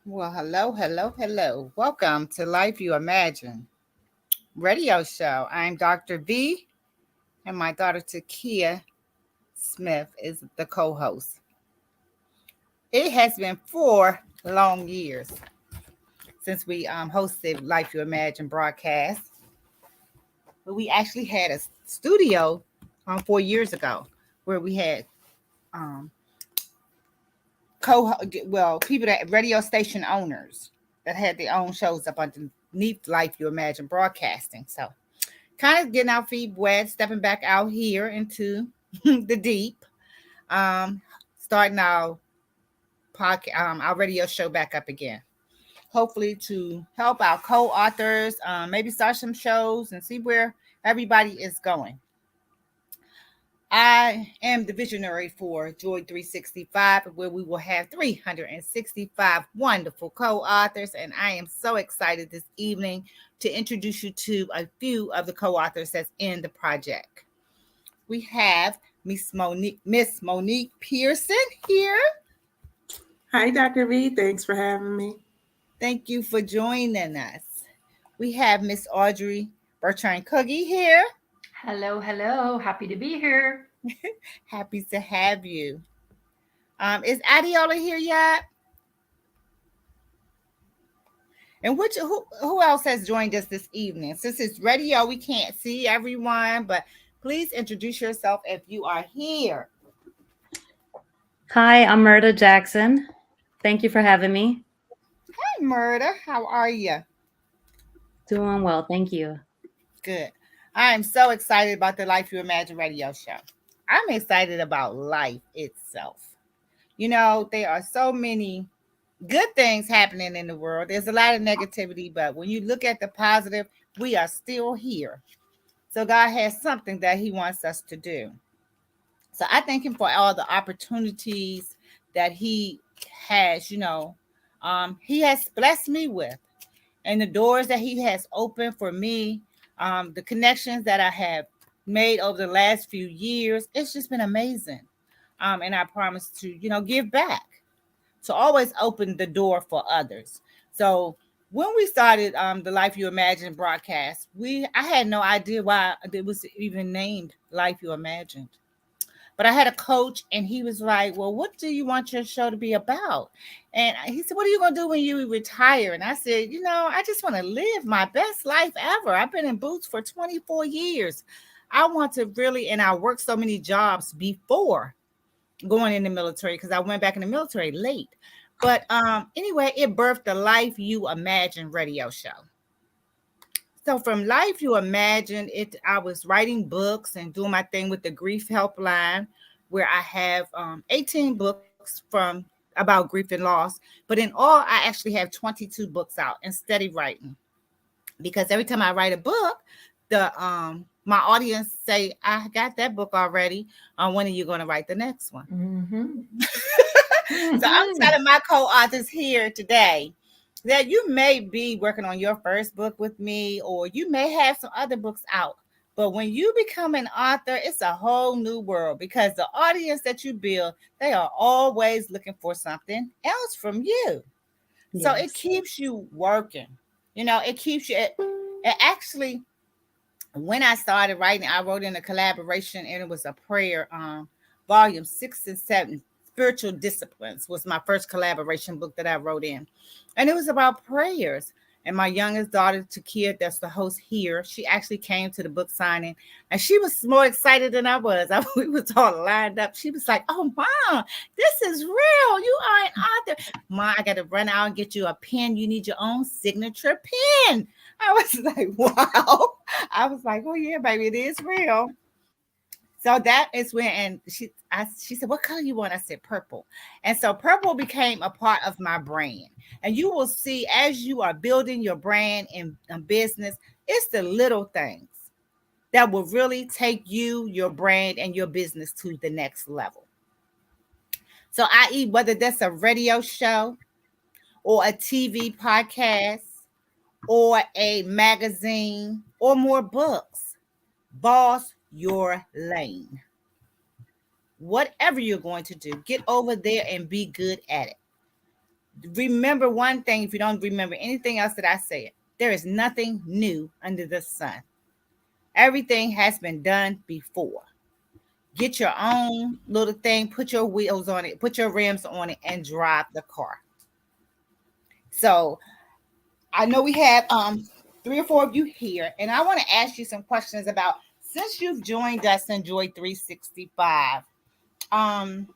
Well, hello, hello, hello. Welcome to Life You Imagine radio show. I'm Dr. V, and my daughter Takia Smith is the co-host. It has been 4 long years since we hosted Life You Imagine broadcast, but we actually had a studio 4 years ago where we had um, co well people that radio station owners that had their own shows up underneath Life You Imagine broadcasting. So kind of getting our feet wet, stepping back out here into the deep, um, starting our radio show back up again. Hopefully to help our co-authors, maybe start some shows and see where everybody is going. I am the visionary for Joy 365, where we will have 365 wonderful co authors. And I am so excited this evening to introduce you to a few of the co authors that's in the project. We have Miss Monique Pearson here. Hi, Dr. V. Thanks for having me. Thank you for joining us. We have Miss Audrey Bertrand Coogie here. Hello, hello. Happy to be here. Happy to have you. Is Adiola here yet? And who else has joined us this evening? Since it's radio, we can't see everyone, but please introduce yourself if you are here. Hi, I'm Murda Jackson. Thank you for having me. Hi, Murda. How are you? Doing well, thank you. Good. I am so excited about the Life You Imagine radio show. I'm excited about life itself. You know, there are so many good things happening in the world. There's a lot of negativity, but when you look at the positive, we are still here. So God has something that He wants us to do. So I thank Him for all the opportunities that He has, He has blessed me with, and the doors that He has opened for me, the connections that I have made over the last few years. It's just been amazing. And I promise to, give back, to always open the door for others. So when we started the Life You Imagine broadcast, I had no idea why it was even named Life You Imagined. But I had a coach, and he was like, well, what do you want your show to be about? And he said, what are you going to do when you retire? And I said, I just want to live my best life ever. I've been in boots for 24 years. I want to really, and I worked so many jobs before going in the military, because I went back in the military late. But anyway, it birthed the Life You Imagine radio show. So from Life You Imagine, I was writing books and doing my thing with the Grief Helpline, where I have 18 books from about grief and loss. But in all, I actually have 22 books out and steady writing. Because every time I write a book, the my audience say, I got that book already. When are you going to write the next one? So I'm telling my co-authors here today that you may be working on your first book with me, or you may have some other books out. But when you become an author, it's a whole new world, because the audience that you build, they are always looking for something else from you. Yes. So it keeps you working. It keeps you. It actually, when I started writing, I wrote in a collaboration, and it was a prayer. Volume 6 and 7. Spiritual Disciplines was my first collaboration book that I wrote in. And it was about prayers. And my youngest daughter, Takia, that's the host here, she actually came to the book signing, and she was more excited than I was. We was all lined up. She was like, oh, Mom, this is real. You are an author. Mom, I got to run out and get you a pen. You need your own signature pen. I was like, wow. I was like, oh, yeah, baby, it is real. So that is when, and she said, what color you want? I said, purple. And so purple became a part of my brand. And you will see, as you are building your brand and business, it's the little things that will really take you, your brand, and your business to the next level. So i.e., whether that's a radio show or a TV podcast or a magazine or more books, boss your lane. Whatever you're going to do, get over there and be good at it. Remember one thing, if you don't remember anything else that I said, there is nothing new under the sun. Everything has been done before. Get your own little thing, put your wheels on it, put your rims on it, and drive the car. So I know we have three or four of you here, and I want to ask you some questions about, since you've joined us in Joy 365. Um,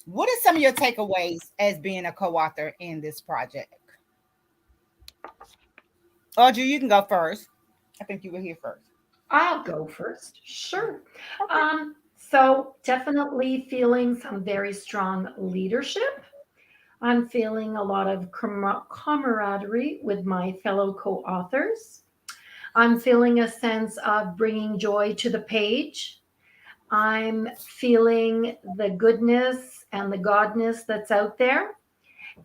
what are some of your takeaways as being a co-author in this project? Audrey, you can go first. I think you were here first. I'll go first. Sure. Okay. So definitely feeling some very strong leadership. I'm feeling a lot of camaraderie with my fellow co-authors. I'm feeling a sense of bringing joy to the page. I'm feeling the goodness and the godness that's out there,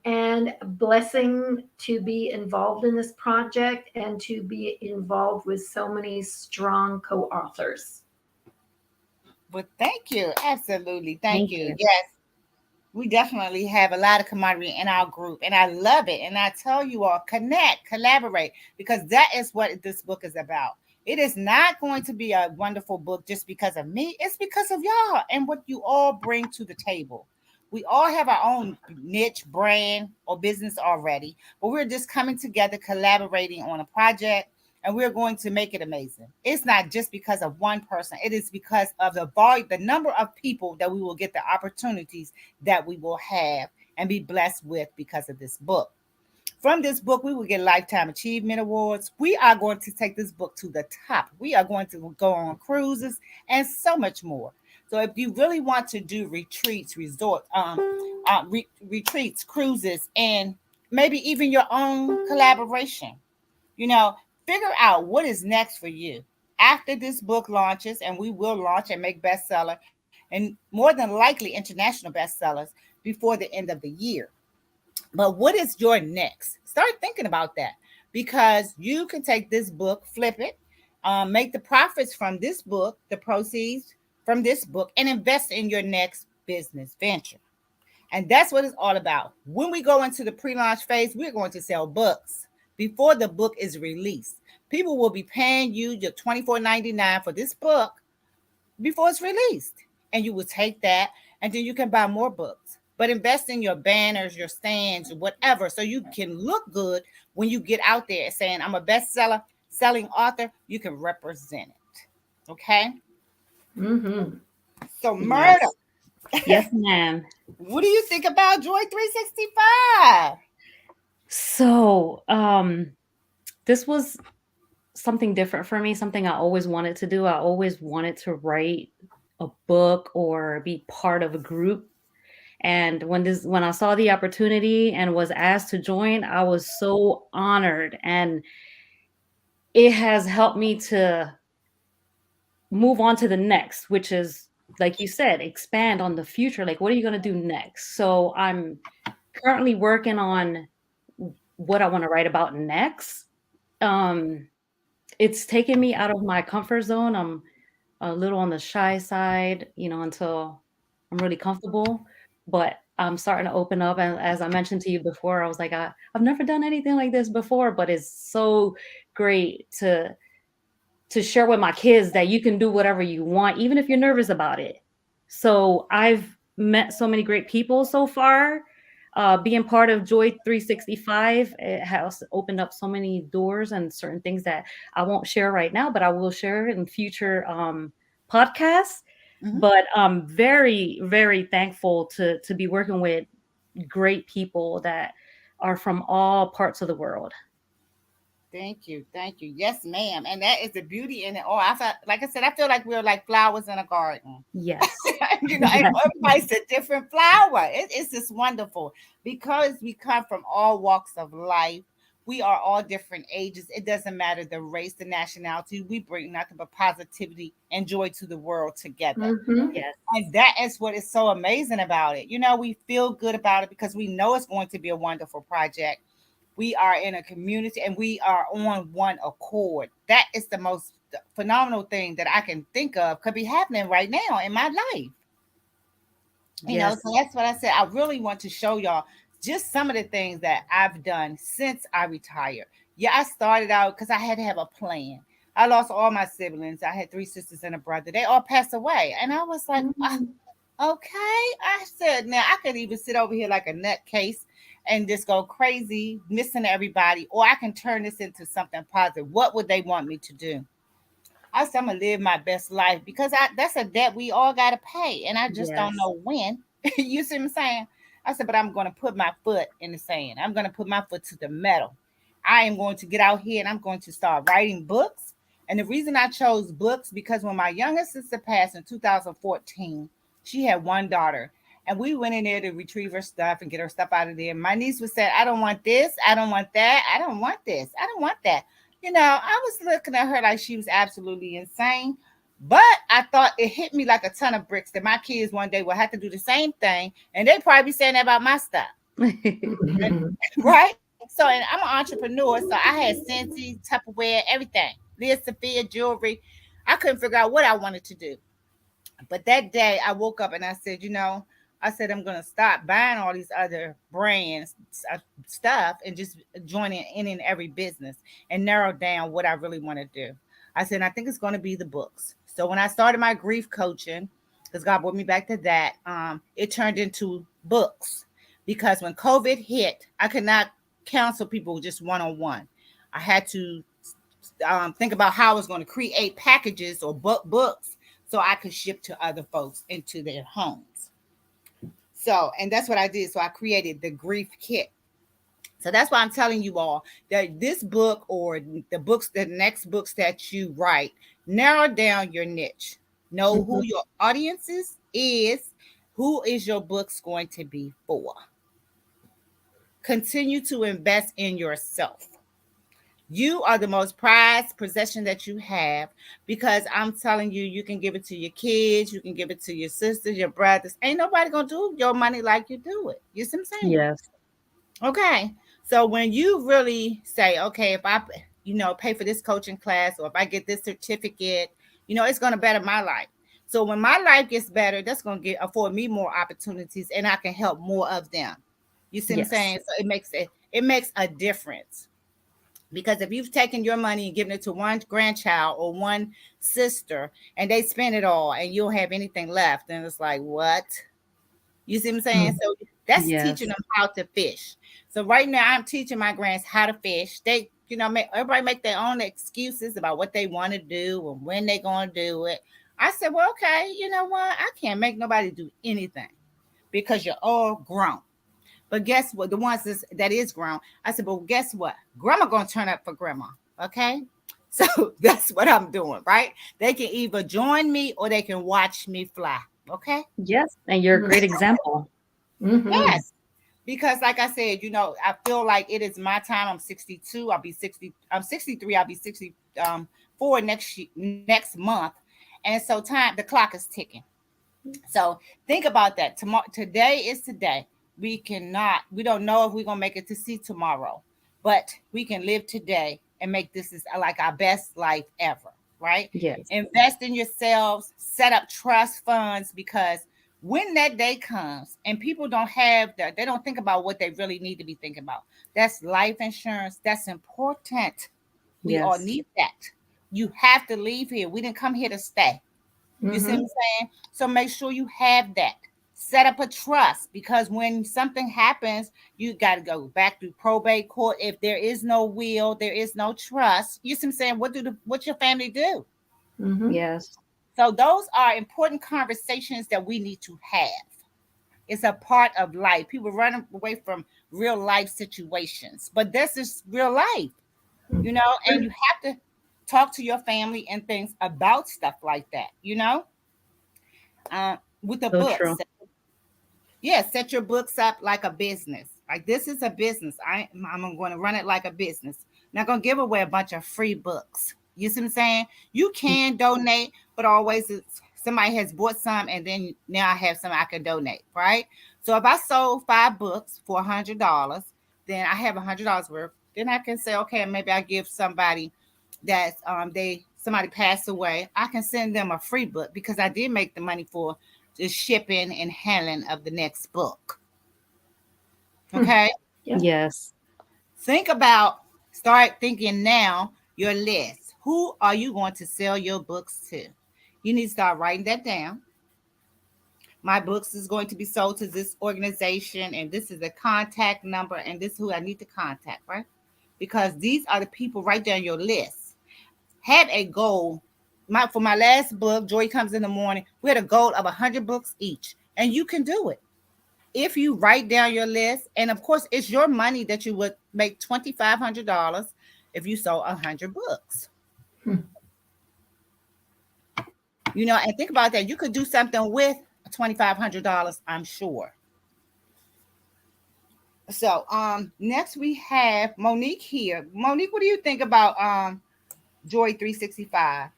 and blessing to be involved in this project and to be involved with so many strong co-authors. Well, thank you. Absolutely. Thank Thank you. you. Yes, we definitely have a lot of camaraderie in our group, and I love it. And I tell you all, connect, collaborate, because that is what this book is about. It is not going to be a wonderful book just because of me. It's because of y'all and what you all bring to the table. We all have our own niche brand or business already, but we're just coming together, collaborating on a project, and we're going to make it amazing. It's not just because of one person. It is because of the volume, the number of people that we will get, the opportunities that we will have and be blessed with because of this book. From this book, we will get Lifetime Achievement Awards. We are going to take this book to the top. We are going to go on cruises and so much more. So, if you really want to do retreats, retreats, cruises, and maybe even your own collaboration, you know, figure out what is next for you after this book launches, and we will launch and make bestseller, and more than likely international bestsellers before the end of the year. But what is your next? Start thinking about that, because you can take this book, flip it, make the profits from this book, the proceeds from this book, and invest in your next business venture. And that's what it's all about. When we go into the pre launch phase, we're going to sell books before the book is released. People will be paying you your $24.99 for this book before it's released. And you will take that, and then you can buy more books. But invest in your banners, your stands, whatever, so you can look good when you get out there saying, I'm a bestseller, selling author. You can represent it. Okay? Mm-hmm. So, Murder, Yes. Yes, ma'am. what do you think about Joy 365? So, this was something different for me, something I always wanted to do. I always wanted to write a book or be part of a group. And when I saw the opportunity and was asked to join, I was so honored, and it has helped me to move on to the next, which is, like you said, expand on the future. Like, what are you going to do next? So I'm currently working on what I want to write about next. Um, it's taken me out of my comfort zone. I'm a little on the shy side, until I'm really comfortable. But I'm starting to open up. And as I mentioned to you before, I was like, I've never done anything like this before, but it's so great to share with my kids that you can do whatever you want, even if you're nervous about it. So I've met so many great people so far. Being part of Joy 365, it has opened up so many doors and certain things that I won't share right now, but I will share in future podcasts. Mhm. But I'm very, very thankful to be working with great people that are from all parts of the world. Thank you. Thank you. Yes, ma'am. And that is the beauty in it. Oh, I felt, like I said, I feel like we're like flowers in a garden. Yes. And Yes. everybody's a different flower. It's just wonderful because we come from all walks of life. We are all different ages. It doesn't matter the race, the nationality. We bring nothing but positivity and joy to the world together. Mm-hmm. Yes. And that is what is so amazing about it. We feel good about it because we know it's going to be a wonderful project. We are in a community and we are on one accord. That is the most phenomenal thing that I can think of could be happening right now in my life. Yes. So that's what I said. I really want to show y'all just some of the things that I've done since I retired. Yeah, I started out because I had to have a plan. I lost all my siblings. I had three sisters and a brother. They all passed away. And I was like, Mhm. okay. I said, now I could even sit over here like a nutcase and just go crazy, missing everybody, or I can turn this into something positive. What would they want me to do? I said, I'm gonna live my best life because that's a debt we all gotta pay, and I just don't Yes. know when. You see what I'm saying? I said, but I'm gonna put my foot in the sand. I'm gonna put my foot to the metal. I am going to get out here and I'm going to start writing books. And the reason I chose books because when my youngest sister passed in 2014, she had one daughter. And we went in there to retrieve her stuff and get her stuff out of there. My niece was saying, I don't want this. I don't want that. I don't want this. I don't want that. I was looking at her like she was absolutely insane. But I thought it hit me like a ton of bricks that my kids one day will have to do the same thing. And they probably be saying that about my stuff. And, right? So, and I'm an entrepreneur. So I had Scentsy, Tupperware, everything. Leah Sophia jewelry. I couldn't figure out what I wanted to do. But that day I woke up and I said, I said, I'm going to stop buying all these other brands stuff and just joining in every business and narrow down what I really want to do. I said, I think it's going to be the books. So when I started my grief coaching, because God brought me back to that, it turned into books because when COVID hit, I could not counsel people just one on one. I had to think about how I was going to create packages or books so I could ship to other folks into their homes. So, and that's what I did. So I created the grief kit. So that's why I'm telling you all that this book or the next books that you write, narrow down your niche. Know who your audience is, who is your books going to be for. Continue to invest in yourself. You are the most prized possession that you have because I'm telling you, you can give it to your kids, you can give it to your sisters, your brothers. Ain't nobody gonna do your money like you do it. You see what I'm saying? Yes. Okay. So when you really say, okay, if I, pay for this coaching class or if I get this certificate, it's gonna better my life. So when my life gets better, that's gonna afford me more opportunities and I can help more of them. You see what I'm Yes. saying? So it makes a difference. Because if you've taken your money and given it to one grandchild or one sister and they spend it all and you don't have anything left, then it's like, what? You see what I'm saying? So that's teaching Yes. them how to fish. So right now I'm teaching my grands how to fish. They, everybody make their own excuses about what they want to do and when they're going to do it. I said, well, okay, you know what? I can't make nobody do anything because you're all grown. But guess what? The ones that is grown, I said, but guess what? Grandma gonna turn up for grandma. Okay. So that's what I'm doing, right? They can either join me or they can watch me fly. Okay. Yes. And you're a great example. Mhm. Yes. Because like I said, I feel like it is my time. I'm 62. I'll be 60. I'm 63. I'll be 60 four next month. And so the clock is ticking. So think about that. Tomorrow, today is today. We don't know if we're gonna make it to see tomorrow, but we can live today and make this is like our best life ever, right? Yes. Invest in yourselves, set up trust funds because when that day comes and people don't have that, they don't think about what they really need to be thinking about. That's life insurance. That's important. We all Yes. need that. You have to leave here. We didn't come here to stay. You see what I'm Mhm. saying? So make sure you have that. Set up a trust because when something happens, you got to go back through probate court. If there is no will, there is no trust. You see what I'm saying? What's your family do? Mhm. Yes. So those are important conversations that we need to have. It's a part of life. People run away from real life situations, but this is real life, and you have to talk to your family and things about stuff like that, with the So books. true. Yeah, set your books up like a business. Like this is a business. I'm going to run it like a business. Not going to give away a bunch of free books. You see what I'm saying? You can donate, but always somebody has bought some, and then now I have some I can donate, right? So if I sold 5 books for $100, then I have $100 worth. Then I can say, okay, maybe I give somebody that they somebody passed away. I can send them a free book because I did make the money for the shipping and handling of the next book. Hmm. Okay. Yeah. Yes. Think about, start thinking now your list. Who are you going to sell your books to? You need to start writing that down. My books is going to be sold to this organization, and this is the contact number, and this is who I need to contact, right? Because these are the people right there on your list. Have a goal. For my last book, Joy Comes in the Morning, we had a goal of 100 books each, and you can do it if you write down your list. And of course, it's your money that you would make $2,500 if you sold 100 books. Hmm. And think about that. You could do something with $2,500, I'm sure. So next we have Monique here. Monique, what do you think about Joy 365?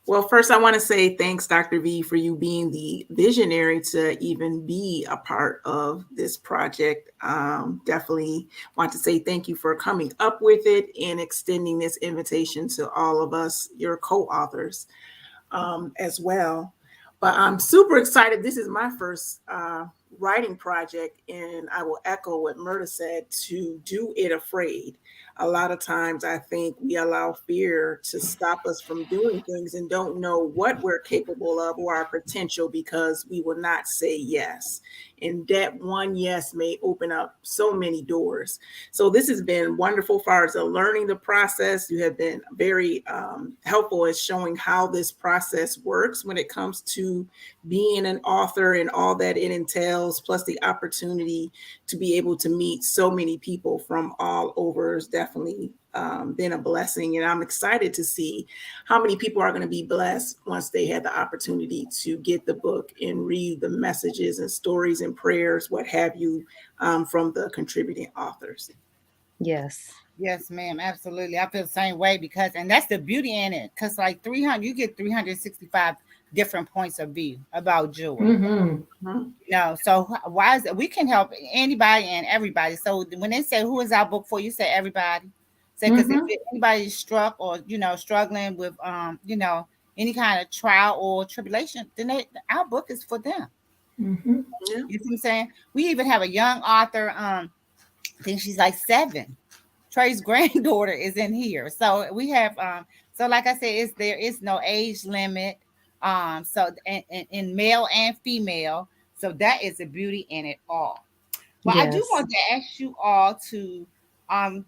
Well, first, I want to say thanks, Dr. V, for you being the visionary to even be a part of this project. Definitely want to say thank you for coming up with it and extending this invitation to all of us, your co-authors, as well. But I'm super excited. This is my first writing project, and I will echo what Murda said, to do it afraid. A lot of times I think we allow fear to stop us from doing things and don't know what we're capable of or our potential because we will not say yes. And that one yes may open up so many doors. So this has been wonderful as far as learning the process. You have been very helpful at showing how this process works when it comes to being an author and all that it entails, plus the opportunity to be able to meet so many people from all over is definitely been a blessing. And I'm excited to see how many people are going to be blessed once they have the opportunity to get the book and read the messages and stories and prayers, what have you, from the contributing authors. Yes. Yes, ma'am, absolutely. I feel the same way because, and that's the beauty in it, because like 300, you get 365 different points of view about joy. Mm-hmm. Mhm. So why is it we can help anybody and everybody? So when they say who is our book for, you say everybody. Say because if Mm-hmm. anybody is struck or struggling with any kind of trial or tribulation, then our book is for them. Mm-hmm. Yeah. You see what I'm saying? We even have a young author. I think she's like 7. Trey's granddaughter is in here. So we have so like I said, there is no age limit. So in male and female. So that is the beauty in it all. Well, I do Yes. want to ask you all to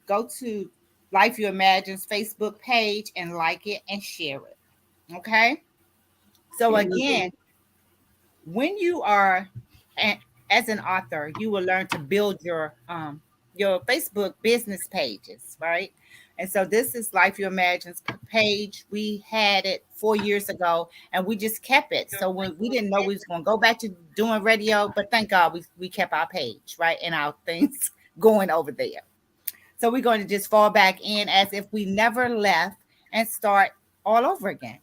go to Life You Imagine's Facebook page and like it and share it. Okay. So again, when you are as an author, you will learn to build your Facebook business pages, right? And so this is Life You Imagine's page. We had it 4 years ago, and we just kept it. So when we didn't know we was going to go back to doing radio, but thank God we kept our page, right, and our things going over there. So we're going to just fall back in as if we never left and start all over again.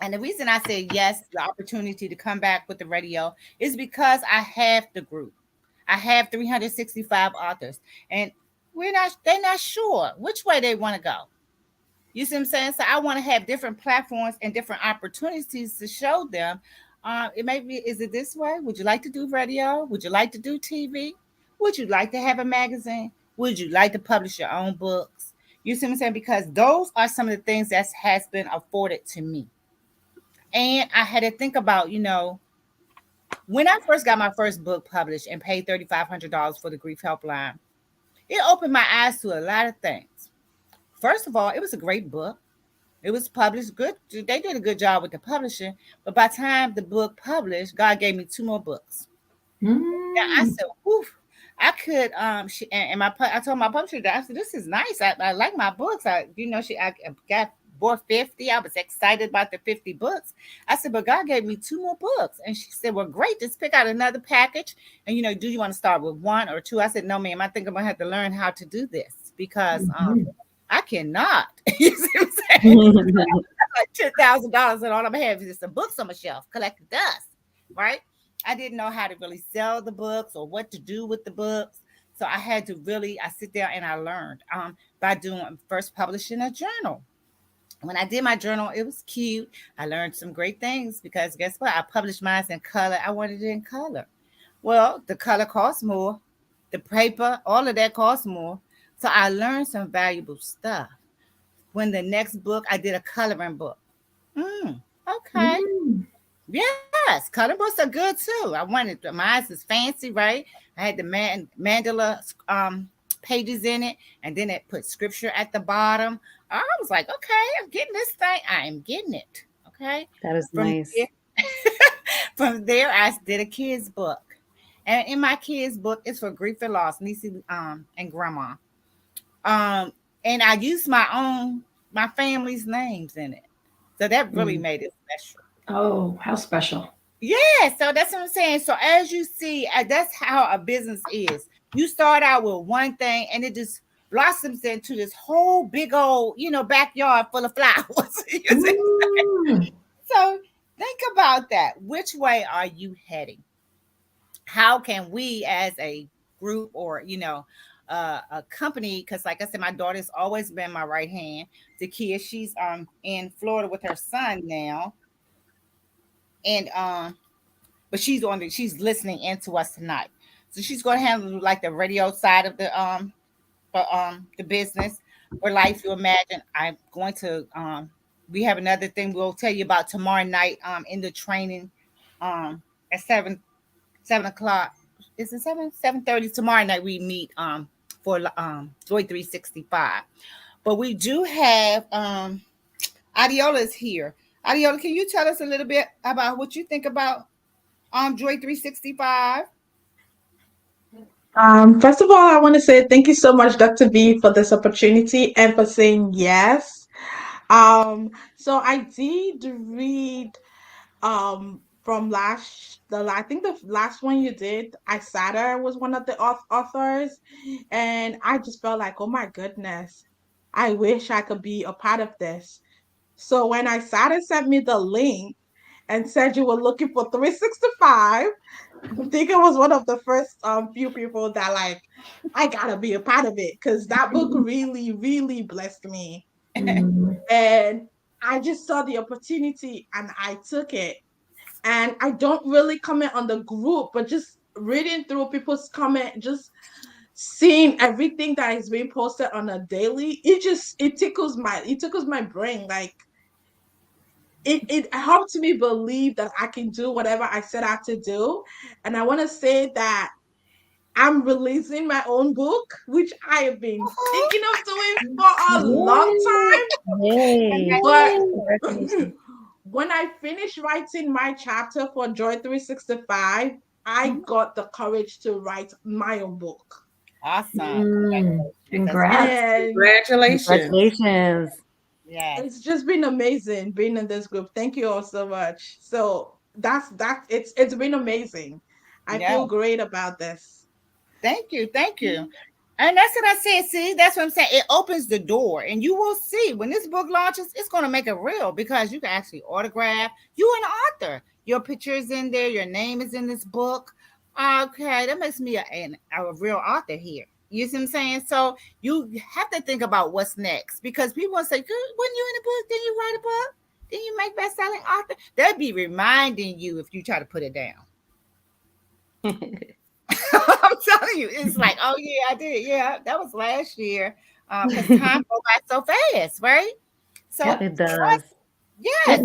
And the reason I said yes, the opportunity to come back with the radio is because I have the group. I have 365 authors, and they're not sure which way they want to go. You see what I'm saying? So I want to have different platforms and different opportunities to show them. It may be, is it this way? Would you like to do radio? Would you like to do TV? Would you like to have a magazine? Would you like to publish your own books? You see what I'm saying? Because those are some of the things that has been afforded to me. And I had to think about, when I first got my first book published and paid $3,500 for the grief helpline, it opened my eyes to a lot of things. First of all, it was a great book. It was published good. They did a good job with the publishing. But by the time the book published, God gave me 2 more books. Yeah, I Mm-hmm. said, "Oof, I could." And I told my publisher that I said, "This is nice. I like my books. I got bought 50. I was excited about the 50 books. I said, but God gave me 2 more books, and she said, well, great. Just pick out another package, and do you want to start with 1 or 2? I said, no, ma'am. I think I'm gonna have to learn how to do this because Mm-hmm. I cannot. You see what I'm saying? Like $10,000, and all I'm gonna have is just some books on my shelf collecting dust, right? I didn't know how to really sell the books or what to do with the books. So I had to really, I sit there and I learned by doing first publishing a journal. When I did my journal, it was cute. I learned some great things because guess what? I published mine in color. I wanted it in color. Well, the color costs more, the paper, all of that costs more. So I learned some valuable stuff. When the next book, I did a coloring book. Okay. Mm. Yes, coloring books are good too. I wanted mine is fancy, right? I had the mandala pages in it, and then it put scripture at the bottom. I was like, okay, I'm getting this thing. I am getting it. Okay. That is From nice. there, from there, I did a kids book, and in my kids book, it's for grief and loss, nieces and grandma. Um, and I used my family's names in it, so that really Mm. made it special. Oh, how special. Yeah, so that's what I'm saying. So as you see, that's how a business is. You start out with one thing, and it just blossoms into this whole big old, backyard full of flowers. You see? Mm. So think about that. Which way are you heading? How can we, as a group or a company? Because, like I said, my daughter's always been my right hand. Takia, she's in Florida with her son now, and but she's listening into us tonight. So she's going to handle like the radio side of the business or life you imagine. I'm going to we have another thing we'll tell you about tomorrow night in the training at 7 o'clock. Is it 7:30 tomorrow night we meet for Joy 365. But we do have Adiola is here. Adiola, can you tell us a little bit about what you think about Joy 365? First of all, I want to say thank you so much, Dr. V, for this opportunity and for saying yes. So I did read from I think the last one you did, Isada was one of the authors, and I just felt like, oh my goodness, I wish I could be a part of this. So when Isada sent me the link and said you were looking for 365, I think I was one of the first few people that like I gotta be a part of it because that book really, really blessed me. Mm. And I just saw the opportunity and I took it. And I don't really comment on the group, but just reading through people's comment, just seeing everything that is being posted on a daily, it tickles my brain. Like it helped me believe that I can do whatever I set out to do. And I want to say that I'm releasing my own book, which I have been thinking of doing for a long Yay. time. Yay. But Congratulations. Congratulations. when I finished writing my chapter for Joy 365, I Mhm. got the courage to write my own book. Awesome. Mm. Congratulations. That's awesome. Congrats. And Congratulations. Congratulations. Yes. it's just been amazing being in this group. Thank you all so much. So that it's been amazing. I Yeah. feel great about this. Thank you. Thank you. And that's what I said. See, that's what I'm saying. It opens the door, and you will see when this book launches, it's going to make it real because you can actually autograph. You an author. Your picture is in there. Your name is in this book. Okay, that makes me a real author here. You see what I'm saying? So you have to think about what's next because people will say, "Good, when you in a book, then you write a book, then you make best-selling author." They'll be reminding you if you try to put it down. I'm telling you, it's like, oh yeah, I did. Yeah, that was last year. Because time goes by so fast, right? So Yep. It does. yes,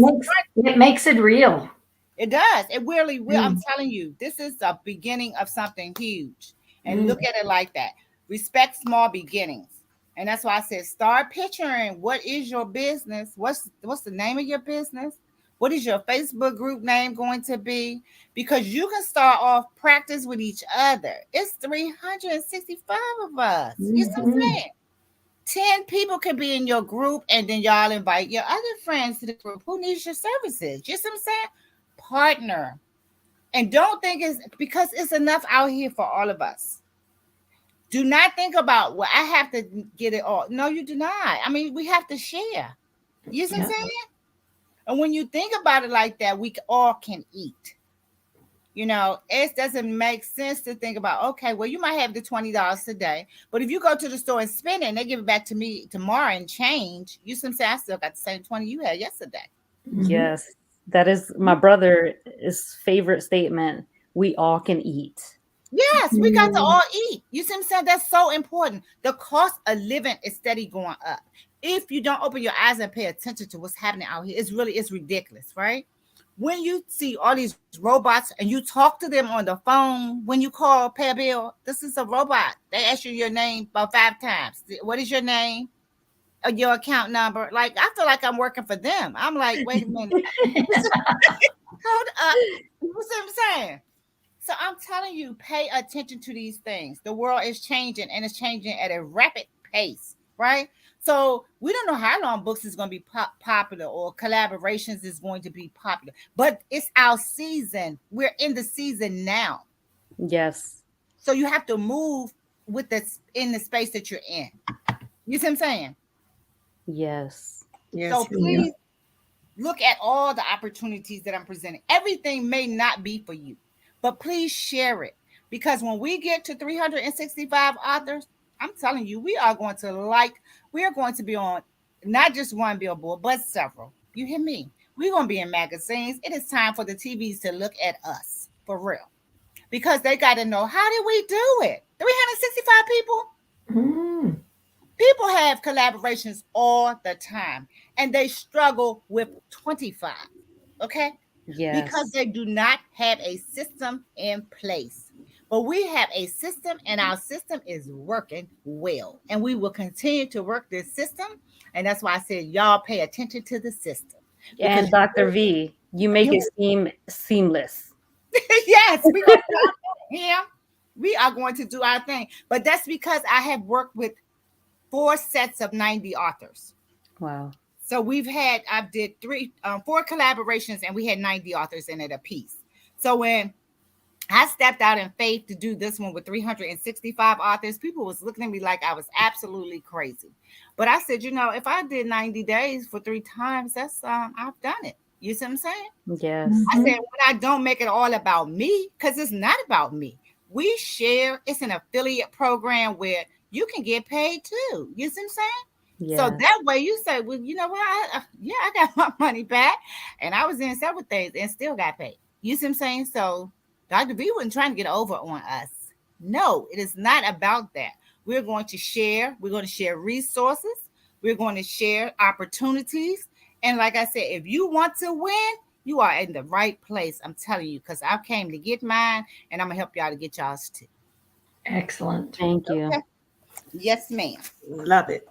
It makes it real. it does. It really will. I'm Mm. telling you, this is the beginning of something huge. And Mm. look at it like that. Respect small beginnings. And that's why I said start picturing what is your business? What's the name of your business? What is your Facebook group name going to be? Because you can start off practice with each other. It's 365 of us. You see what I'm Mhm. saying? 10 people can be in your group, and then y'all invite your other friends to the group who needs your services. You see what I'm saying? Partner. And don't think it's because it's enough out here for all of us. Do not think about, well, I have to get it all. No, you do not. I mean, we have to share. You see what I'm Yep. saying? And when you think about it like that, we all can eat. It doesn't make sense to think about, okay, well, you might have the $20 today, but if you go to the store and spend it and they give it back to me tomorrow and change, you see what I'm saying? I still got the same 20 you had yesterday. Mhm. Yes. That is my brother's favorite statement. we all can eat. Yes, we got to Mm. all eat. You see what I'm saying? That's so important. The cost of living is steady going up. If you don't open your eyes and pay attention to what's happening out here, it's ridiculous, right? When you see all these robots and you talk to them on the phone when you call pay a bill, this is a robot. They ask you your name about 5 times. What is your name? Your account number? Like I feel like I'm working for them. I'm like, wait a minute, hold up. You see what I'm saying? So I'm telling you, pay attention to these things. The world is changing and it's changing at a rapid pace, right? So we don't know how long books is going to be popular or collaborations is going to be popular, but it's our season. We're in the season now. Yes. So you have to move with this in the space that you're in. You see what I'm saying? Yes. Yes, So ma'am. please look at all the opportunities that I'm presenting. Everything may not be for you, but please share it because when we get to 365 authors, I'm telling you, we are going to be on not just one billboard, but several. You hear me? We're going to be in magazines. It is time for the TVs to look at us for real because they got to know how did we do it? 365 people? Mm. People have collaborations all the time and they struggle with 25. Okay? Because Yes. they do not have a system in place. But we have a system and our system is working well. And we will continue to work this system. And that's why I said, y'all pay attention to the system because And Dr. V, you make it you seem seamless. yes, we're going to do our thing here. We are going to do our thing. But that's because I have worked with 4 sets of 90 authors. Wow. So I did 4 collaborations and we had 90 authors in it a piece. So when I stepped out in faith to do this one with 365 authors, people was looking at me like I was absolutely crazy. But I said, if I did 90 days for 3 times, that's I've done it. You see what I'm saying? Yes. I said, Mhm. when I don't make it all about me, because it's not about me. We share, it's an affiliate program where you can get paid too. You see what I'm saying? So Yes. that way you say, well, you know what? Yeah, I got my money back. And I was in several things and still got paid. You see what I'm saying? So Dr. B wasn't trying to get over on us. No, it is not about that. We're going to share resources, we're going to share opportunities. And like I said, if you want to win, you are in the right place. I'm telling you, because I came to get mine and I'm going to help y'all to get y'all's too. Excellent. Thank you. Okay. Yes, ma'am. Love it.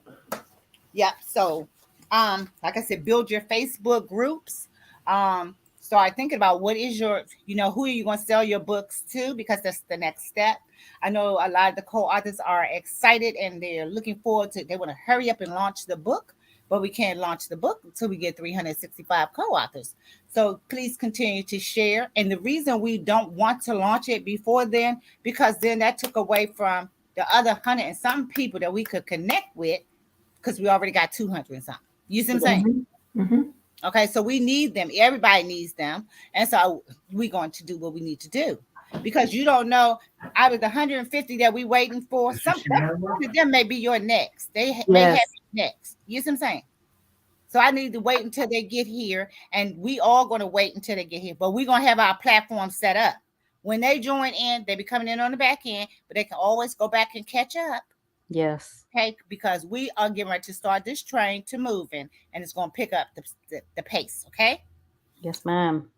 Yep. So, like I said, build your Facebook groups. Start thinking about what is who are you going to sell your books to because that's the next step. I know a lot of the co-authors are excited and they're looking forward to. They want to hurry up and launch the book, but we can't launch the book until we get 365 co-authors. So please continue to share. And the reason we don't want to launch it before then, because then that took away from the other 100 and some people that we could connect with because we already got 200 and something. You see what I'm saying? Mhm. Mhm. Okay, so we need them. Everybody needs them. And so we're going to do what we need to do. Because you don't know, out of the 150 that we waiting for, one of them may be your next. They may have Yes. you next. You see what I'm saying? So I need to wait until they get here, and we all going to wait until they get here. But we're going to have our platform set up. When they join in, they be coming in on the back end, but they can always go back and catch up. Yes. Okay, because we are getting ready to start this train to moving, and it's going to pick up the pace. Okay, Yes, ma'am.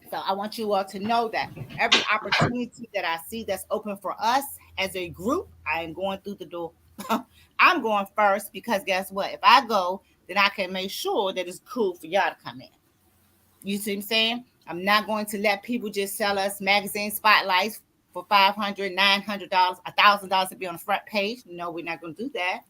so I want you all to know that every opportunity that I see that's open for us as a group, I am going through the door. I'm going first because guess what? If I go, then I can make sure that it's cool for y'all to come in. You see what I'm saying? I'm not going to let people just sell us magazine spotlights for $500, $900, $1,000 to be on the front page. No, we're not going to do that.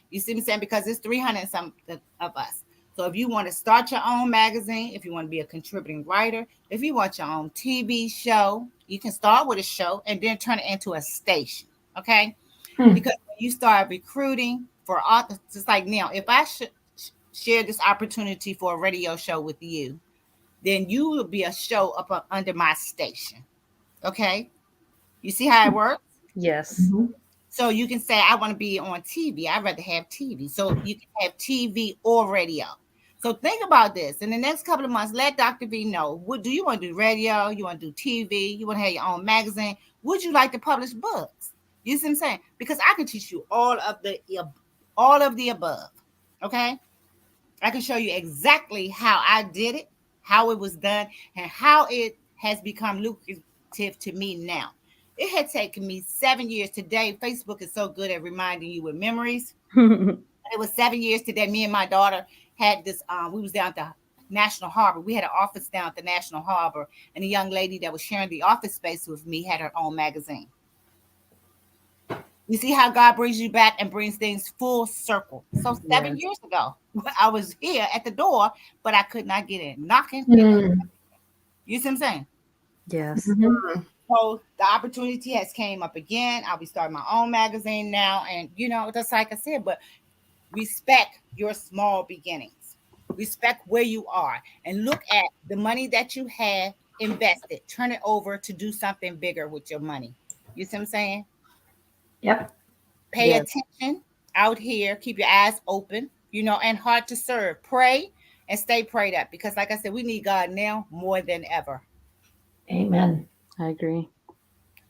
You see what I'm saying? Because it's 300 and some of us. So if you want to start your own magazine, if you want to be a contributing writer, if you want your own TV show, you can start with a show and then turn it into a station. Okay? Hmm. Because when you start recruiting for authors, just like now, if I should share this opportunity for a radio show with you, then you will be a show up under my station. Okay? You see how it works? Yes. Mhm. So you can say, I want to be on TV. I'd rather have TV. So you can have TV or radio. So think about this. In the next couple of months, let Dr. V know. What do you want to do? Radio? You want to do TV? You want to have your own magazine? Would you like to publish books? You see what I'm saying? Because I can teach you all of the above. Okay? I can show you exactly how I did it, how it was done, and how it has become lucrative to me now. It had taken me 7 years. Today, Facebook is so good at reminding you with memories. It was 7 years today. Me and my daughter had this. We was down at the National Harbor. We had an office down at the National Harbor, and a young lady that was sharing the office space with me had her own magazine. You see how God brings you back and brings things full circle. So 7 years ago, I was here at the door, but I could not get in. Knocking. You see what I'm saying? Yes. Mhm. So the opportunity has came up again. I'll be starting my own magazine now, and just like I said, but respect your small beginnings. Respect where you are, and look at the money that you have invested. Turn it over to do something bigger with your money. You see what I'm saying? Yep. Pay Yes. attention out here. Keep your eyes open, and heart to serve. Pray and stay prayed up because, like I said, we need God now more than ever. Amen. I agree.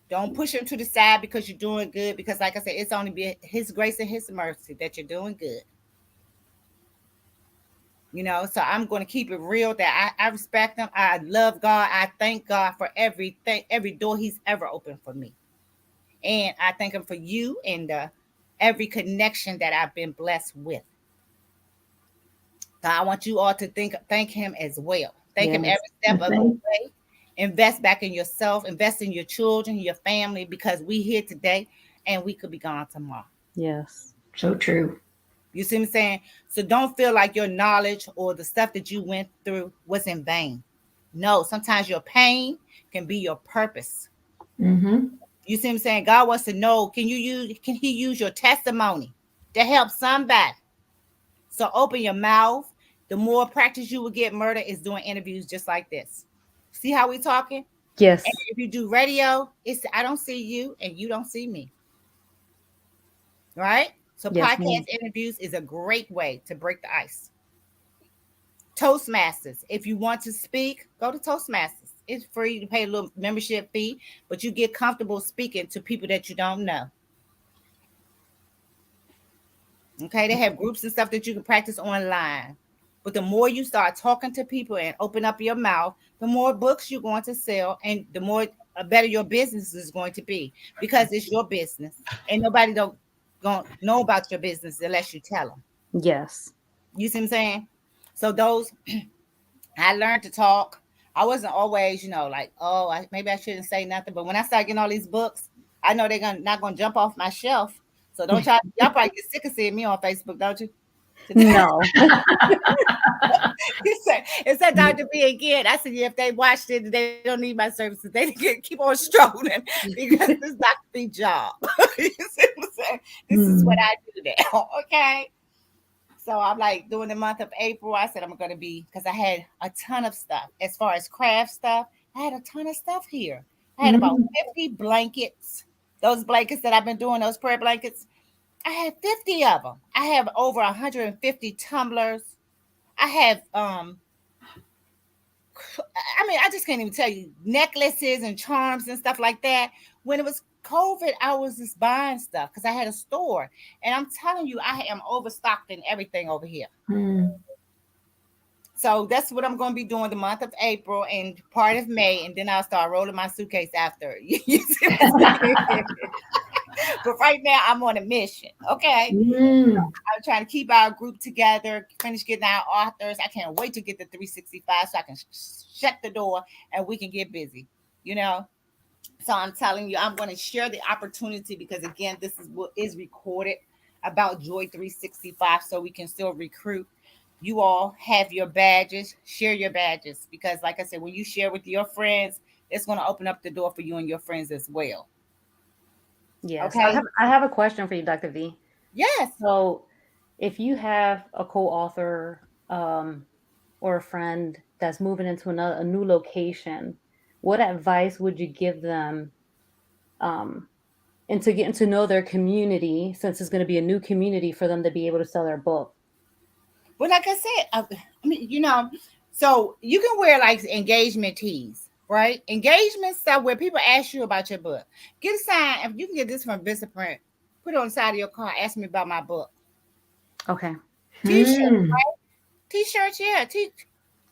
Don't push him to the side because you're doing good. Because, like I said, it's only be His grace and His mercy that you're doing good. So I'm going to keep it real that I respect him. I love God. I thank God for everything, every door He's ever opened for me. And I thank Him for you and every connection that I've been blessed with. So I want you all to thank Him as well. Thank Him Yes. every step of the Thank- way. Invest back in yourself, invest in your children, your family, because we here today and we could be gone tomorrow. Yes. So true. You see what I'm saying? So don't feel like your knowledge or the stuff that you went through was in vain. No, sometimes your pain can be your purpose. Hmm. You see what I'm saying? God wants to know, can He use your testimony to help somebody? So open your mouth. The more practice you will get, murder is doing interviews just like this. See how we talking? And Yes. if you do radio, it's I don't see you and you don't see me. Right? So Yes, podcast ma'am. interviews is a great way to break the ice. Toastmasters. If you want to speak, go to Toastmasters. It's free to pay a little membership fee, but you get comfortable speaking to people that you don't know. Okay, they have groups and stuff that you can practice online. But the more you start talking to people and open up your mouth, the more books you're going to sell, and the more better your business is going to be because it's your business, and nobody don't gonna know about your business unless you tell them. Yes. You see what I'm saying? So those I learned to talk. I wasn't always, like, oh, maybe I shouldn't say nothing. But when I start getting all these books, I know they're gonna not gonna jump off my shelf. So don't try. Y'all probably get sick of seeing me on Facebook, don't you? No. It said Dr. B again. I said, yeah, if they watched it, they don't need my services. They can keep on strolling because this is Dr. B job. You see what I'm saying? This is what I do now. Okay. So I'm like during the month of April, I said I'm gonna be because I had a ton of stuff as far as craft stuff. I had a ton of stuff here. I had about 50 blankets. Those blankets that I've been doing, those prayer blankets, I had 50 of them. I have over 150 tumblers. I have I mean, I just can't even tell you necklaces and charms and stuff like that. When it was COVID, I was just buying stuff because I had a store. And I'm telling you, I am overstocked in everything over here. So that's what I'm going to be doing the month of April and part of May, and then I'll start rolling my suitcase after. You see what I'm saying? But right now, I'm on a mission. Okay, I'm trying to keep our group together, finish getting our authors. I can't wait to get the 365 so I can shut the door and we can get busy. You know. So I'm telling you, I'm going to share the opportunity because again, this is what is recorded about Joy 365, so we can still recruit. You all have your badges, share your badges because, like I said, when you share with your friends, it's going to open up the door for you and your friends as well. Yes. Okay. I have a question for you, Dr. V. Yes. So, if you have a co-author or a friend that's moving into a new location, what advice would you give them um, into getting to know their community since it's going to be a new community for them to be able to sell their book? But like I said, I mean, so you can wear like engagement tees, right? Engagement stuff where people ask you about your book. Get a sign. If you can get this from Vistaprint, put it on the side of your car. Ask me about my book. Okay. T-shirt, Hmm. T-shirts, yeah.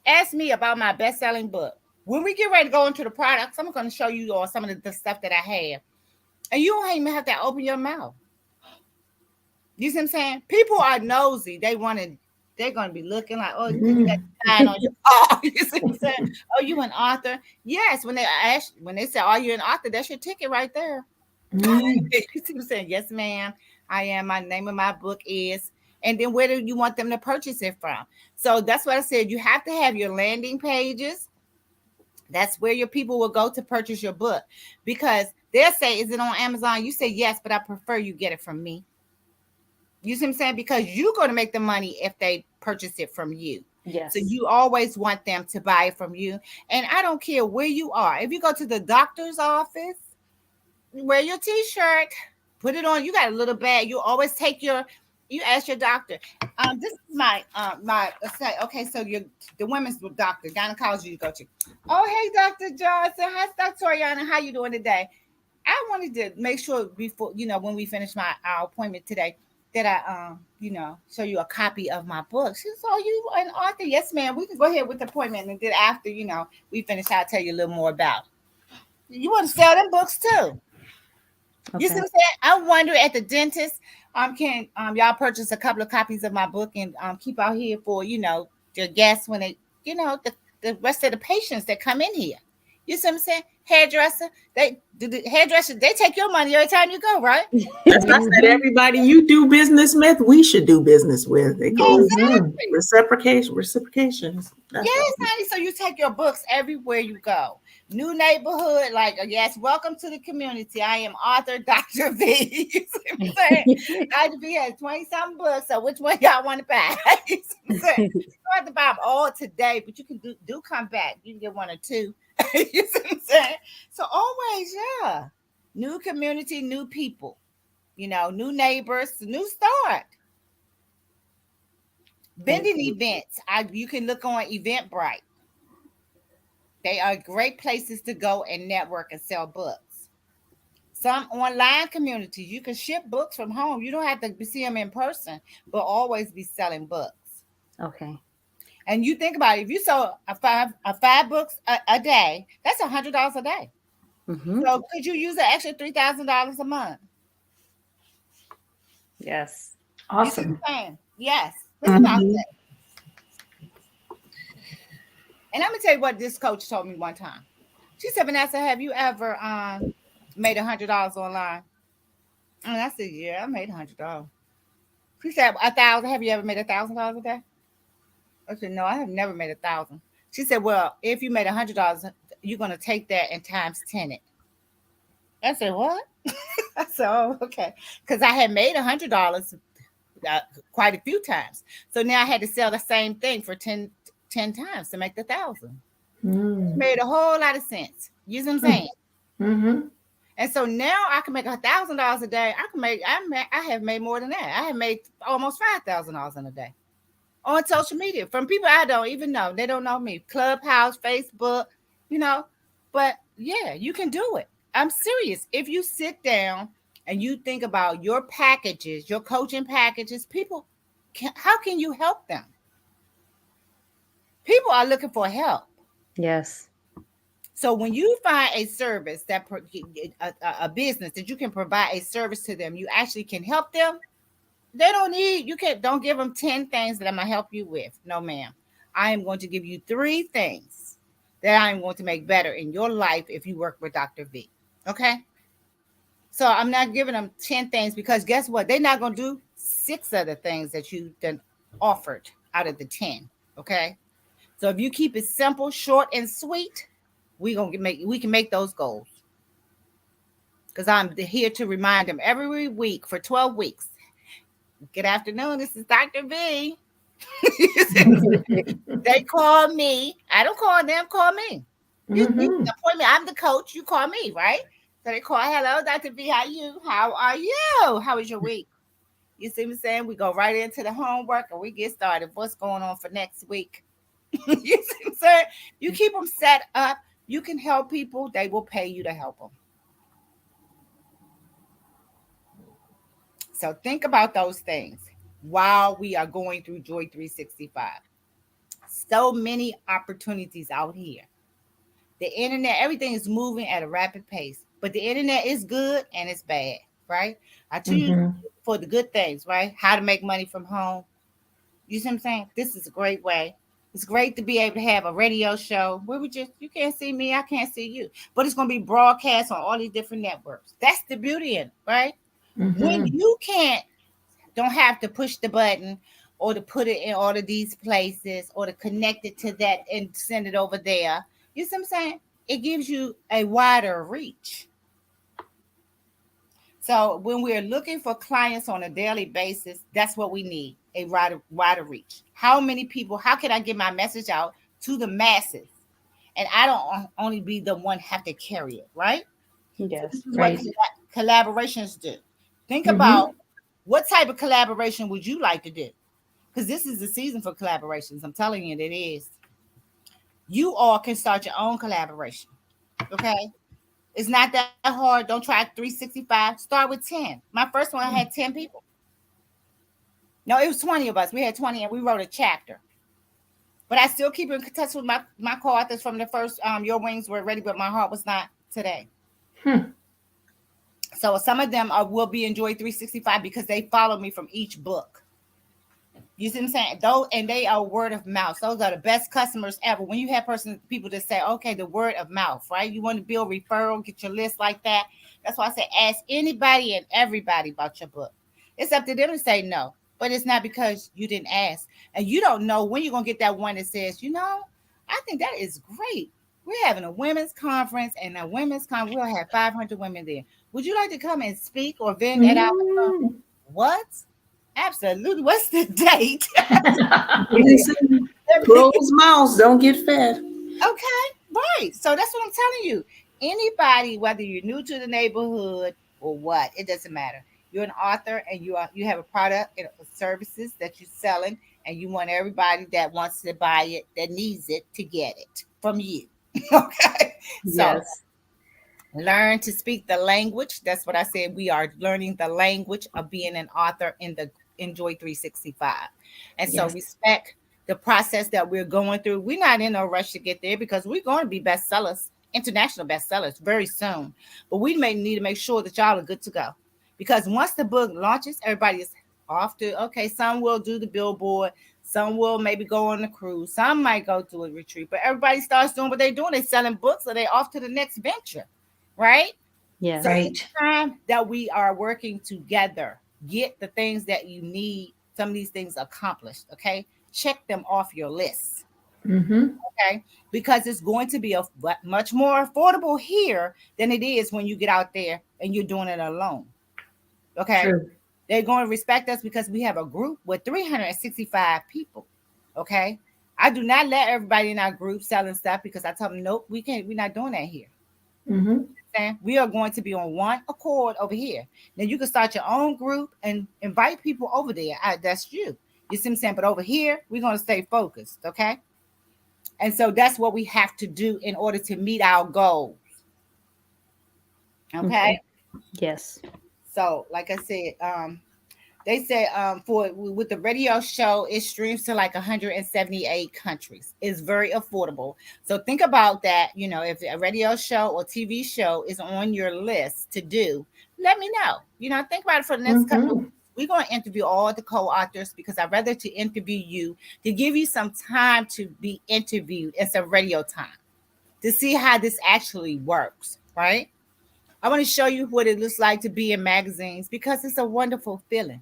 Ask me about my best-selling book. When we get ready to go into the products, I'm going to show you all some of the stuff that I have, and you don't even have to open your mouth. You see what I'm saying? People are nosy. They want to. They're going to be looking like, oh, because you got Mm. the sign on your car. You see what I'm saying? Oh, you an author? Yes. When they say, "Are you an author?" That's your ticket right there. Mm. You see what I'm saying? Yes, ma'am. I am. My name of my book is. And then where do you want them to purchase it from? So that's what I said. You have to have your landing pages. That's where your people will go to purchase your book, because they'll say, "Is it on Amazon?" You say yes, but I prefer you get it from me. You see what I'm saying? Because you're going to make the money if they purchase it from you. So Yes. you always want them to buy it from you. And I don't care where you are. If you go to the doctor's office, wear your t-shirt, put it on. You got a little bag. You always take you ask your doctor. This is my okay, so you're the women's doctor, gynecologist you go to. Oh, hey, Dr. Johnson. Hi, Dr. Toriana. How you doing today? I wanted to make sure before, when we finish our appointment today, that I show you a copy of my book. She said, "Oh, you an author?" Yes, ma'am. We can go ahead with the appointment, and then after we finish, I'll tell you a little more about it. You want to sell them books too? You see Okay. what I'm saying? I wonder at the dentist, can y'all purchase a couple of copies of my book and keep out here for your guests when they the rest of the patients that come in here. You see what I'm saying? Hairdresser, the hairdresser, they take your money every time you go, right? As I said, Mhm. everybody you do business with, we should do business with. It goes Mhm. Exactly. reciprocations. That's Yes, all. honey. So you take your books everywhere you go. New neighborhood, like yes, welcome to the community. I am author Dr. V. You see what I'm saying? Dr. V has 20 something books. So which one y'all want to buy? You see what I'm saying? You don't have to buy them all today, but you can do come back. You can get one or two. You see what I'm saying? So always, yeah. New community, new people, new neighbors, new start. Thank Vending you. events. You can look on Eventbrite. They are great places to go and network and sell books. Some online communities, you can ship books from home. You don't have to see them in person, but always be selling books. Okay. And you think about it, if you sold five books a day, that's $100 a day. Mm-hmm. So could you use an extra $3,000 a month? Yes. You see Awesome. what I'm saying? Yes. Think about Mhm. that. And let me tell you what this coach told me one time. She said, "Vanessa, have you ever made $100 online?" And I said, "Yeah, I made $100." She said, "1,000. Have you ever made $1,000 a day?" I said, "No, I have never made 1,000." She said, "Well, if you made $100, you're gonna take that and times 10 it." I said, "What?" I said, "Oh, okay," because I had made $100 uh, quite a few times. So now I had to sell the same thing for 10 times to make the 1,000. It Mm. made a whole lot of sense. You see what I'm saying? Mhm. And so now I can make $1,000 a day. I have made more than that. I have made almost $5,000 in a day on social media from people I don't even know. They don't know me. Clubhouse, Facebook, you know. But yeah, you can do it. I'm serious. If you sit down and you think about your packages, your coaching packages, how can you help them? People are looking for help. Yes. So when you find a service a business that you can provide a service to them, you actually can help them. They don't need you can don't give them 10 things that I'm gonna help you with. No, ma'am. I am going to give you 3 things that I am going to make better in your life if you work with Dr. V. Okay? So I'm not giving them 10 things because guess what? They're not gonna do 6 other things that you then offered out of the 10. Okay. So if you keep it simple, short, and sweet, we can make those goals. Because I'm here to remind them every week for 12 weeks. Good afternoon. This is Dr. V. They call me. I don't call them. Call me. You Mhm. appoint me. I'm the coach. You call me, right? So they call. Hello, Dr. V. How are you? How are you? How was your week? You see what I'm saying? We go right into the homework and we get started. What's going on for next week? You see what I'm saying? You keep them set up. You can help people. They will pay you to help them. So think about those things while we are going through Joy 365. So many opportunities out here. The internet, everything is moving at a rapid pace, but the internet is good and it's bad, right? I choose Mm-hmm. for the good things, right? How to make money from home. You see what I'm saying? This is a great way. It's great to be able to have a radio show where we just, you can't see me, I can't see you, but it's going to be broadcast on all these different networks. That's the beauty in it, right? When Mm-hmm. you can't, don't have to push the button or to put it in all of these places or to connect it to that and send it over there. You see what I'm saying? It gives you a wider reach. So when we're looking for clients on a daily basis, that's what we need, a wider reach. How many people, how can I get my message out to the masses? And I don't only be the one have to carry it, right? So this Yes. is what Right. collaborations do. Think about Mm-hmm. what type of collaboration would you like to do? Because this is the season for collaborations. I'm telling you, it is. You all can start your own collaboration. Okay. It's not that hard. Don't try 365. Start with 10. My first one, I had 10 people. No, it was 20 of us. We had 20 and we wrote a chapter. But I still keep in touch with my co-authors from the first Your Wings Were Ready, but My Heart Was Not today. Hmm. So some of them will be Enjoy 365 because they follow me from each book. You see what I'm saying? Those and they are word of mouth. Those are the best customers ever. When you have people that say, okay, the word of mouth, right? You want to build referral, get your list like that. That's why I say ask anybody and everybody about your book. It's up to them to say no. But it's not because you didn't ask. And you don't know when you're gonna get that one that says, I think that is great. We're having a women's conference, and a women's conference, we'll have 500 women there. Would you like to come and speak or vent at our Mm. what? Absolutely. What's the date? They say closed mouths don't get fed. Okay, right. So that's what I'm telling you. Anybody, whether you're new to the neighborhood or what, it doesn't matter. You're an author and you have a product and services that you're selling, and you want everybody that wants to buy it, that needs it, to get it from you. Okay. So Yes. learn to speak the language. That's what I said. We are learning the language of being an author in the Enjoy 365. And so Yes. respect the process that we're going through. We're not in a rush to get there because we're going to be bestsellers, international bestsellers very soon. But we may need to make sure that y'all are good to go. Because once the book launches, everybody is off to, okay, some will do the billboard, some will maybe go on a cruise, some might go to a retreat, but everybody starts doing what they're doing. They're selling books, or they're off to the next venture, right? So Yes. it's Right. time that we are working together. Get the things that you need, some of these things accomplished, okay? Check them off your list, Mm-hmm. okay? Because it's going to be much more affordable here than it is when you get out there and you're doing it alone, okay? True. They're going to respect us because we have a group with 365 people, okay? I do not let everybody in our group selling stuff because I tell them, nope, we can't, we're not doing that here. Mm-hmm. We are going to be on one accord over here. Now you can start your own group and invite people over there. That's you. You see what I'm saying? But over here, we're going to stay focused, okay? And so that's what we have to do in order to meet our goals, okay? Okay. Yes. So, like I said, they said for with the radio show, it streams to like 178 countries. It's very affordable. So think about that. If a radio show or TV show is on your list to do, let me know. Think about it for the next couple of Mm-hmm. weeks. We're going to interview all the co-authors because I'd rather to interview you, to give you some time to be interviewed and some radio time to see how this actually works, right? I want to show you what it looks like to be in magazines because it's a wonderful feeling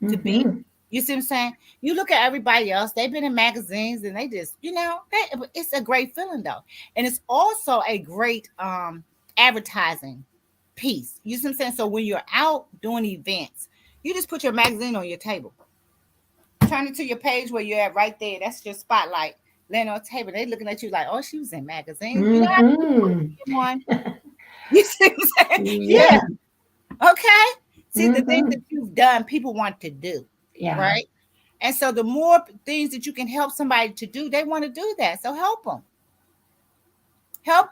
to be. Mm-hmm. You see what I'm saying? You look at everybody else, they've been in magazines and they just, it's a great feeling though. And it's also a great advertising piece. You see what I'm saying? So when you're out doing events, you just put your magazine on your table. Turn it to your page where you're at right there. That's your spotlight. Laying on the table. They looking at you like, oh, she was in magazines. You know how to Mm-hmm. get one. You see what I'm saying? Yeah. Yeah. Okay. See, the things Mm-hmm. that you've done, people want to do, Yeah. right? And so the more things that you can help somebody to do, they want to do that. So help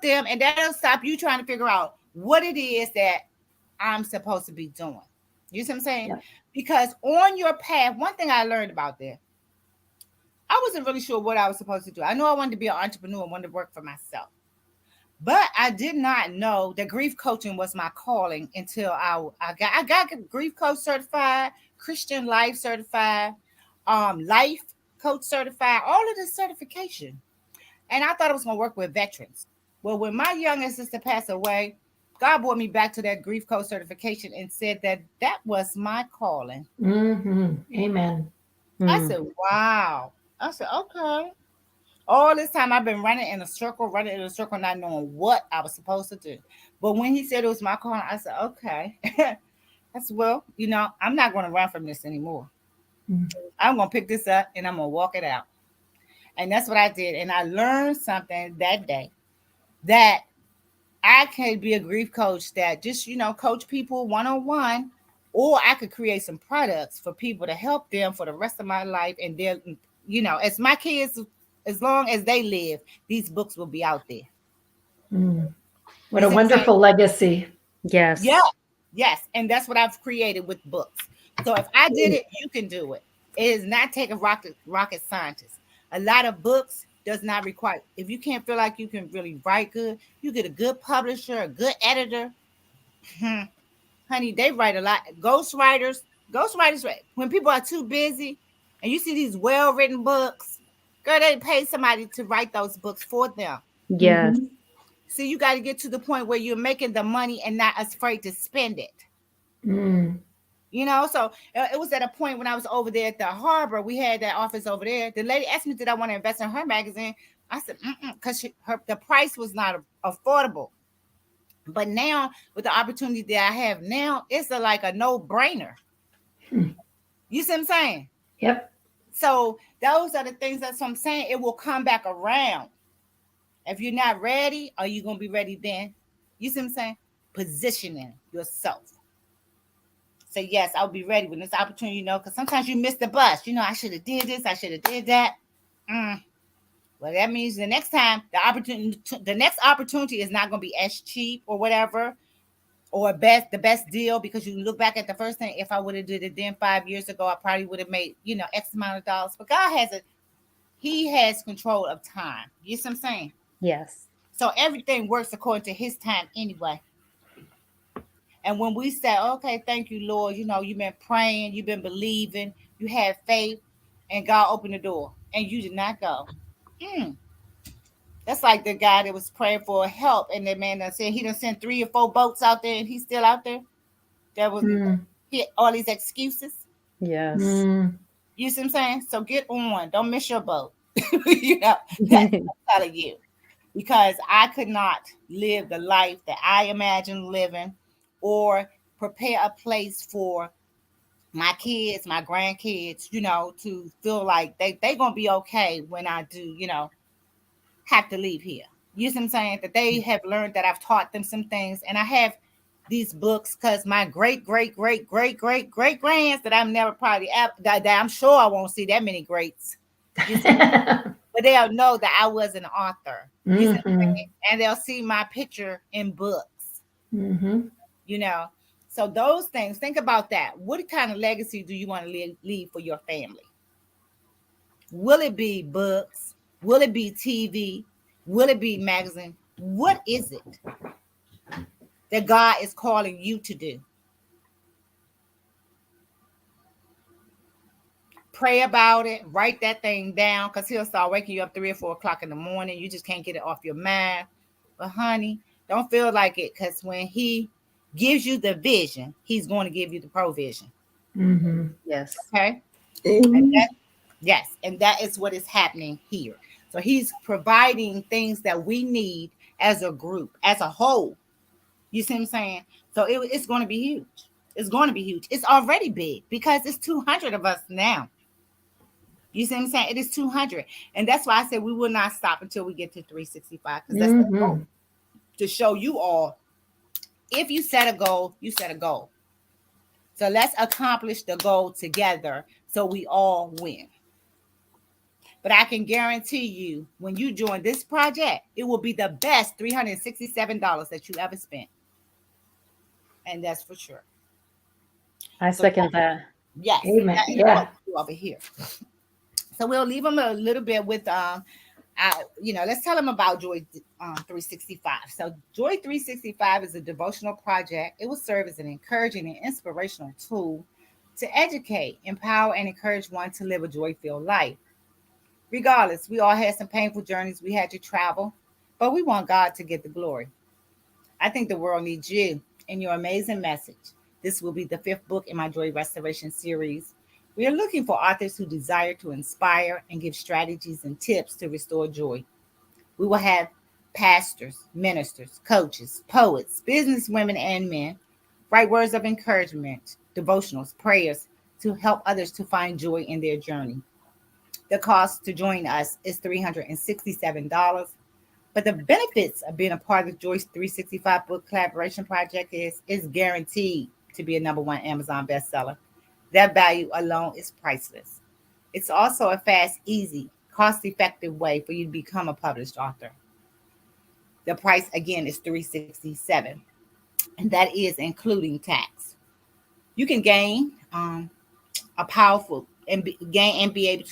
them, and that'll stop you trying to figure out what it is that I'm supposed to be doing. You see what I'm saying? Yeah. Because on your path, one thing I learned about this, I wasn't really sure what I was supposed to do. I knew I wanted to be an entrepreneur, wanted to work for myself. But I did not know that grief coaching was my calling until I got grief coach certified, Christian life certified, life coach certified, all of this certification. And I thought I was gonna work with veterans. Well, when my youngest sister passed away, God brought me back to that grief coach certification and said that that was my calling. Mm-hmm. Amen. I Mm. said, wow. I said, okay. All this time I've been running in a circle, not knowing what I was supposed to do. But when he said it was my calling, I said, okay. I said, well, I'm not going to run from this anymore. Mm. I'm going to pick this up and I'm going to walk it out. And that's what I did. And I learned something that day that I can be a grief coach that just, coach people one on one, or I could create some products for people to help them for the rest of my life. And they'll, as my kids, as long as they live, these books will be out there. Mm. What You a see what I'm saying? wonderful legacy. Yeah. Yes. Yes. And that's what I've created with books. So if I did it, you can do it. It is not taking rocket scientist. A lot of books does not require, if you can't feel like you can really write good, you get a good publisher, a good editor. Hmm. Honey, they write a lot. Ghostwriters, when people are too busy and you see these well-written books, girl, they pay somebody to write those books for them. Yes. Mm-hmm. See, you got to get to the point where you're making the money and not afraid to spend it. Mm. So it was at a point when I was over there at the harbor. We had that office over there. The lady asked me, did I want to invest in her magazine? I said, because the price was not affordable. But now, with the opportunity that I have now, it's like a no-brainer. Hmm. You see what I'm saying? Yep. So those are the things that's what I'm saying. It will come back around. If you're not ready, are you going to be ready then? You see what I'm saying? Positioning yourself. So yes, I'll be ready when this opportunity, because sometimes you miss the bus. I should have did this. I should have did that. Mm. Well, that means the next time, the next opportunity is not going to be as cheap or whatever, or the best deal, because you look back at the first thing. If I would have did it then 5 years ago, I probably would have made X amount of dollars. But God He has control of time. You see what I'm saying? Yes. So everything works according to His time anyway. And when we say, okay, thank you, Lord, you've been praying, you've been believing, you had faith, and God opened the door, and you did not go. Mm. That's like the guy that was praying for help, and the man that said he done sent 3 or 4 boats out there, and he's still out there. That was Mm. he had all these excuses. Yes. Mm. You see what I'm saying? So get on. Don't miss your boat. That's what I'm telling you. Because I could not live the life that I imagined living, or prepare a place for my kids, my grandkids, to feel like they going to be okay when I do, have to leave here. You see what I'm saying? That they have learned that I've taught them some things. And I have these books because my great, great, great, great, great, great grands that I'm never probably, that I'm sure I won't see that many greats. You see, but they'll know that I was an author. You see what I'm Mm-hmm. saying? And they'll see my picture in books, Mm-hmm. you know. So those things, think about that. What kind of legacy do you want to leave for your family? Will it be books? Will it be TV? Will it be magazine? What is it that God is calling you to do? Pray about it. Write that thing down, because He'll start waking you up 3 or 4 o'clock in the morning. You just can't get it off your mind. But honey, don't feel like it, because when He gives you the vision, He's going to give you the provision. Mm-hmm. Yes. Okay? And Amen. yes, and that is what is happening here. So He's providing things that we need as a group, as a whole. You see what I'm saying? So it's going to be huge. It's going to be huge. It's already big because it's 200 of us now. You see what I'm saying? It is 200. And that's why I said we will not stop until we get to 365, because that's the Mm-hmm. goal, to show you all, if you set a goal, you set a goal. So let's accomplish the goal together so we all win. But I can guarantee you, when you join this project, it will be the best $367 that you ever spent. And that's for sure. I So, second that. yes, Amen. that is what Yeah. we do over here. So we'll leave them a little bit with let's tell them about Joy 365. So Joy 365 is a devotional project. It will serve as an encouraging and inspirational tool to educate, empower, and encourage one to live a joy-filled life. Regardless, we all had some painful journeys we had to travel, but we want God to get the glory. I think the world needs you and your amazing message. This will be the fifth book in my Joy Restoration series. We are looking for authors who desire to inspire and give strategies and tips to restore joy. We will have pastors, ministers, coaches, poets, businesswomen, and men write words of encouragement, devotionals, prayers to help others to find joy in their journey. The cost to join us is $367. But the benefits of being a part of the Joyce 365 book collaboration project is guaranteed to be a number one Amazon bestseller. That value alone is priceless. It's also a fast, easy, cost-effective way for you to become a published author. The price again is $367, and that is including tax. You can gain a powerful and be able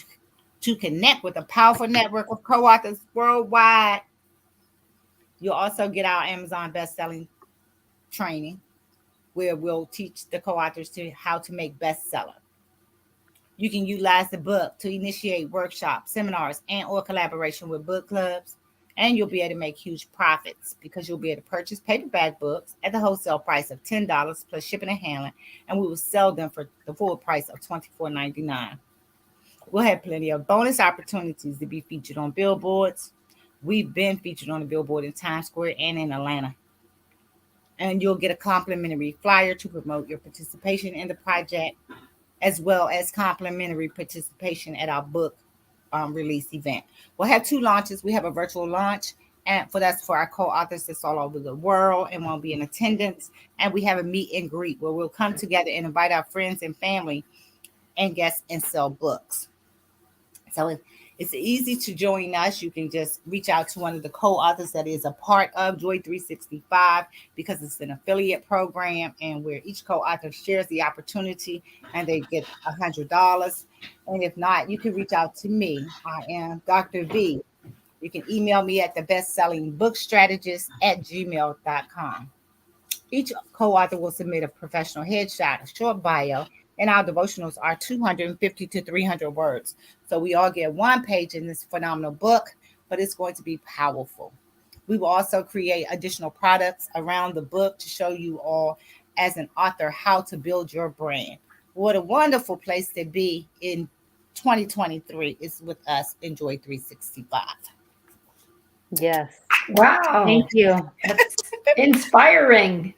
to connect with a powerful network of co-authors worldwide. You'll also get our Amazon best-selling training where we'll teach the co-authors to how to make bestseller. You can utilize the book to initiate workshops, seminars, and or collaboration with book clubs. And you'll be able to make huge profits because you'll be able to purchase paperback books at the wholesale price of $10 plus shipping and handling, and we will sell them for the full price of $24.99. We'll have plenty of bonus opportunities to be featured on billboards. We've been featured on the billboard in Times Square and in Atlanta. And you'll get a complimentary flyer to promote your participation in the project, as well as complimentary participation at our book release event. We'll have two launches. We have a virtual launch, and that's for our co-authors that's all over the world and won't be in attendance. And we have a meet and greet where we'll come together and invite our friends and family and guests and sell books. So it's easy to join us. You can just reach out to one of the co-authors that is a part of Joy 365 because it's an affiliate program and where each co-author shares the opportunity and they get $100. And if not, you can reach out to me. I am Dr. V. You can email me at the bestselling book strategist at gmail.com. Each co-author will submit a professional headshot, a short bio, and our devotionals are 250 to 300 words. So we all get one page in this phenomenal book, but it's going to be powerful. We will also create additional products around the book to show you all as an author how to build your brand. What a wonderful place to be in 2023 is with us. Enjoy 365. Yes. Thank Wow. you. That's inspiring.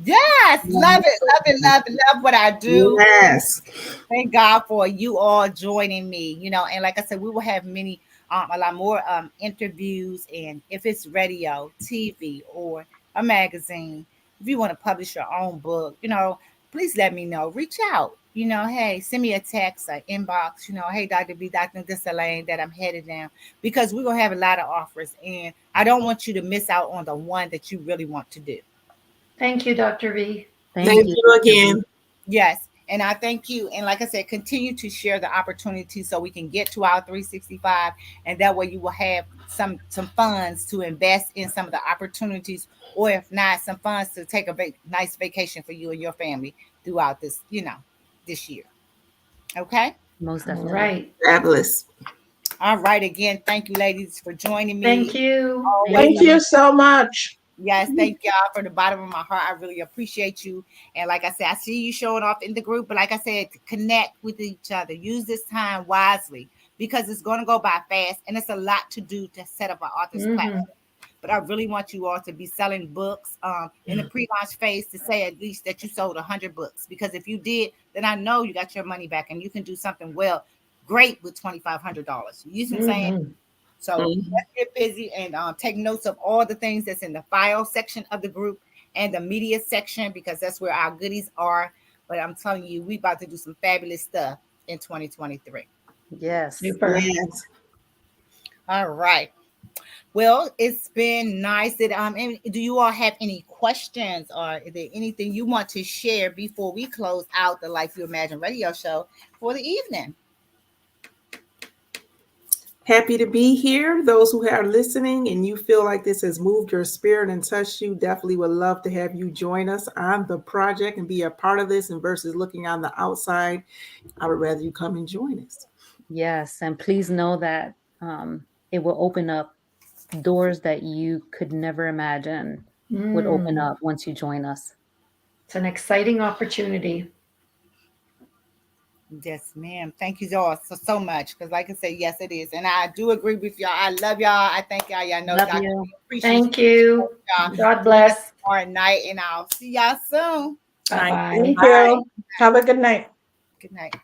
Yes, love it, love it, love it, love what I do. Yes. Thank God for you all joining me. And like I said, we will have a lot more interviews. And if it's radio, TV, or a magazine, if you want to publish your own book, please let me know. Reach out. Hey, send me a text, an inbox. Hey, Dr. B, Dr. This lane that I'm headed down because we're gonna have a lot of offers, and I don't want you to miss out on the one that you really want to do. Thank you, Dr. V. Thank Thank you, you Dr. V. again. Yes. And I thank you. And like I said, continue to share the opportunity so we can get to our 365. And that way you will have some funds to invest in some of the opportunities, or if not, some funds to take a nice vacation for you and your family throughout this year. Okay. Most All definitely. right. Fabulous. All right. Again, thank you, ladies, for joining Thank me. you. Thank Always. Thank you. you so much. Yes, thank y'all from the bottom of my heart. I really appreciate you. And like I said, I see you showing off in the group, but like I said, connect with each other. Use this time wisely because it's going to go by fast and it's a lot to do to set up an author's Hmm. platform. But I really want you all to be selling books in the pre-launch phase to say at least that you sold 100 books. Because if you did, then I know you got your money back and you can do something great with $2,500. You see what I'm saying? Hmm. So Mhm. let's get busy and take notes of all the things that's in the file section of the group and the media section because that's where our goodies are. But I'm telling you, we about to do some fabulous stuff in 2023. Yes. Super. Yes. All right. Well, it's been nice. That do you all have any questions, or is there anything you want to share before we close out the Life You Imagine radio show for the evening? Happy to be here. Those who are listening and you feel like this has moved your spirit and touched you, definitely would love to have you join us on the project and be a part of this. And versus looking on the outside, I would rather you come and join us. Yes. And please know that it will open up doors that you could never imagine would open Mm, up once you join us. it's an exciting opportunity. Yes, ma'am. Thank you all so much. Because, like I said, yes, it is, and I do agree with y'all. I love y'all. I thank y'all. Y'all know, Love Dr. you. B, appreciate Thank you. y'all. God bless. Tomorrow night, and I'll see y'all soon. Bye All right. bye. Thank Bye. you. Have a good night. Good night.